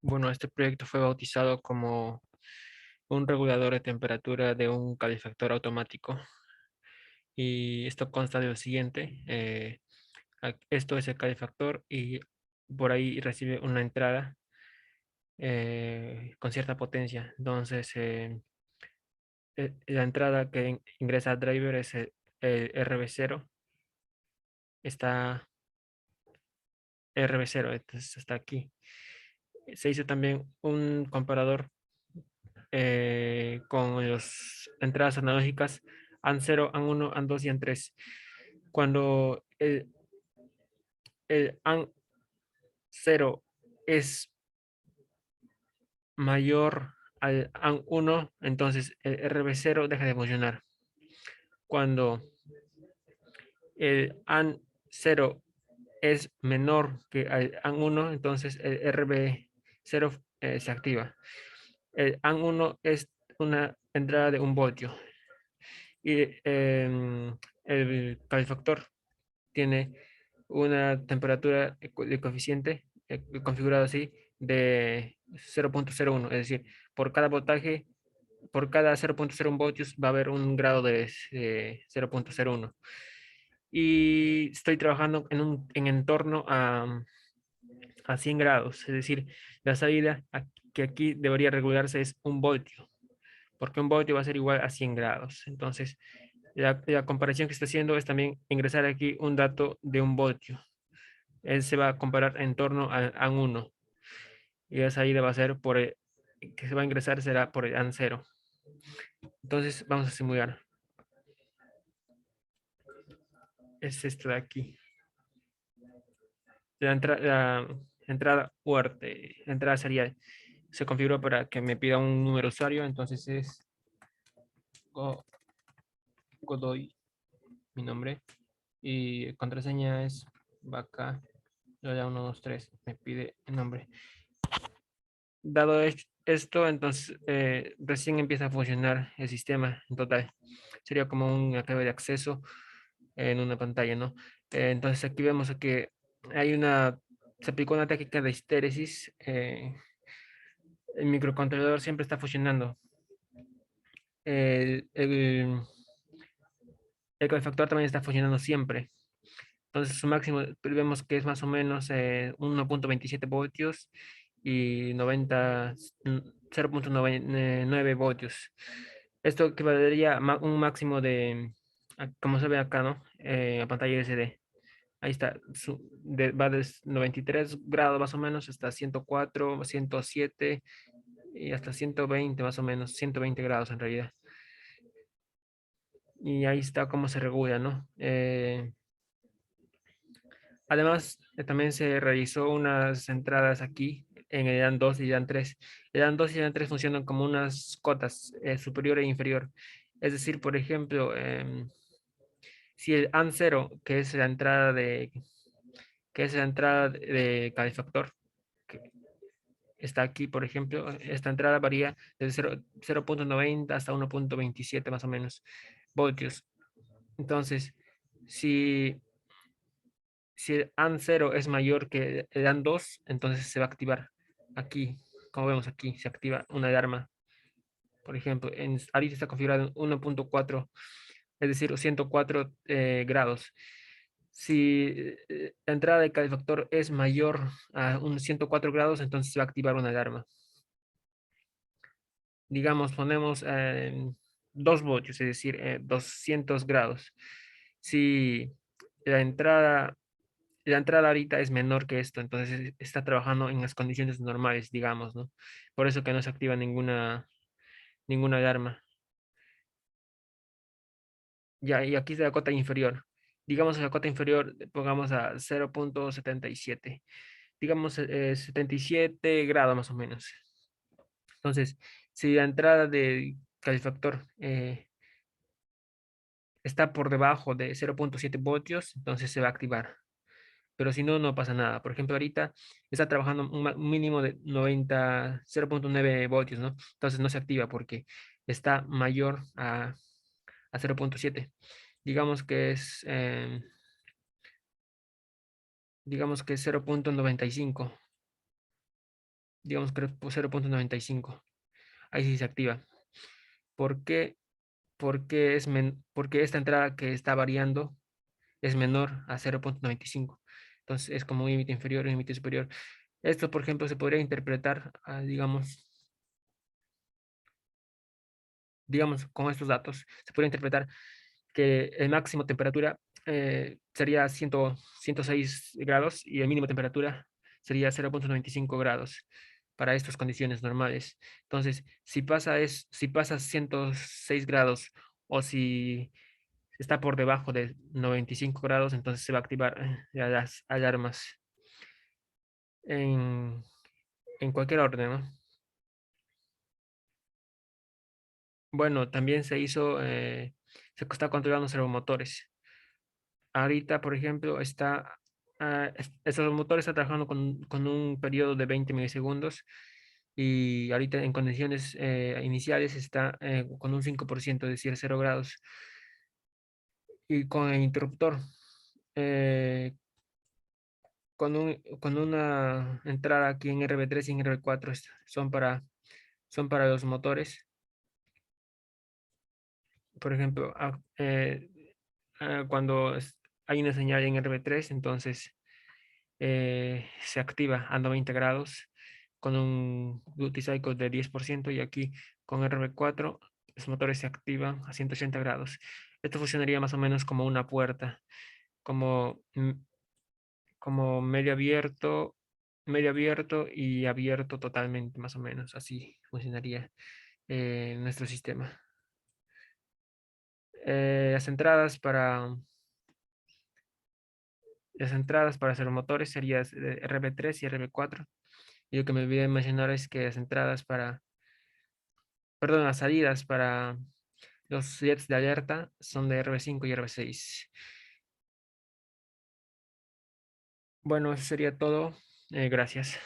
Bueno, este proyecto fue bautizado como un regulador de temperatura de un calefactor automático y esto consta de lo siguiente. Esto es el calefactor y por ahí recibe una entrada con cierta potencia. Entonces, la entrada que ingresa al driver es el RB0. Está RB0, entonces está aquí. Se hizo también un comparador con las entradas analógicas AN0, AN1, AN2 y AN3. Cuando el AN0 es mayor al AN1, entonces el RB0 deja de funcionar. Cuando el AN0 es menor que el AN1, entonces el RB0 se activa. El AN1 es una entrada de 1 voltio y el calefactor tiene una temperatura de coeficiente configurado así de 0,01, es decir, por cada voltaje, por cada 0,01 voltios va a haber un grado de 0,01. Y estoy trabajando en entorno a 100 grados, es decir, la salida que aquí debería regularse es 1 voltio, porque 1 voltio va a ser igual a 100 grados. Entonces, la comparación que está haciendo es también ingresar aquí un dato de 1 voltio. Él se va a comparar en torno al AN1 y esa salida va a ser por el que se va a ingresar será por el AN0. Entonces vamos a simular. Es esto de aquí. La entrada UART, entrada serial, se configuró para que me pida un número usuario. Entonces es Godoy, mi nombre. Y contraseña es vaca, ya 123. Me pide el nombre. Dado esto, entonces recién empieza a funcionar el sistema en total. Sería como una clave de acceso en una pantalla, ¿no? Entonces aquí vemos que hay se aplicó una técnica de histéresis. El microcontrolador siempre está funcionando. El, el, el calefactor también está funcionando siempre. Entonces su máximo vemos que es más o menos 1,27 voltios y 0,9 voltios. Esto equivalería a un máximo de, como se ve acá, ¿no? A pantalla LCD. Ahí está, va de 93 grados más o menos hasta 104, 107 y hasta 120 más o menos, 120 grados en realidad. Y ahí está cómo se regula, ¿no? Además, también se realizó unas entradas aquí en el EDAN 2 y EDAN 3. El EDAN 2 y EDAN 3 funcionan como unas cotas superior e inferior. Es decir, por ejemplo, si el AN 0, que es la entrada de calefactor, que está aquí, por ejemplo, esta entrada varía desde 0,90 hasta 1,27 más o menos voltios. Entonces, si si el AN0 es mayor que el AN2, entonces se va a activar aquí, como vemos aquí, se activa una alarma. Por ejemplo, ahorita está configurado en 1,4, es decir, 104 grados. Si la entrada del calefactor es mayor a un 104 grados, entonces se va a activar una alarma. Digamos, ponemos 2 voltios, es decir, 200 grados. Si la entrada la entrada ahorita es menor que esto, entonces está trabajando en las condiciones normales, digamos, ¿no? Por eso que no se activa ninguna alarma. Ya, y aquí es la cota inferior. Digamos la cota inferior, pongamos a 0,77. Digamos 77 grados más o menos. Entonces, si la entrada del calefactor está por debajo de 0,7 voltios, entonces se va a activar. Pero si no, no pasa nada. Por ejemplo, ahorita está trabajando un mínimo de 0,9 voltios, ¿no? Entonces no se activa porque está mayor a 0,7. Digamos que es, digamos que es 0,95. digamos que 0.95. Ahí sí se activa. ¿Por qué? Porque esta entrada que está variando es menor a 0.95. Entonces es como un límite inferior y un límite superior. Esto, por ejemplo, se podría interpretar, digamos, con estos datos, se podría interpretar que el máximo temperatura sería 106 grados y el mínimo temperatura sería 0.95 grados para estas condiciones normales. Entonces, si pasa 106 grados o si está por debajo de 95 grados, entonces se va a activar las alarmas en, en cualquier orden, ¿no? Bueno, también se está controlando servomotores. Ahorita, por ejemplo, estos motores están trabajando con un periodo de 20 milisegundos y ahorita en condiciones iniciales está con un 5%, es decir, 0 grados. Y con el interruptor, eh, con una entrada aquí en RB3 y en RB4 son para los motores. Por ejemplo, cuando hay una señal en RB3, entonces se activa a 90 grados con un duty cycle de 10% y aquí con RB4 los motores se activan a 180 grados. Esto funcionaría más o menos como una puerta, como, como medio abierto y abierto totalmente, más o menos. Así funcionaría nuestro sistema. Eh, las entradas para las entradas para servomotores serían RB3 y RB4. Y lo que me olvidé de mencionar es que las salidas para los jets de alerta son de RB5 y RB6. Bueno, eso sería todo. Gracias.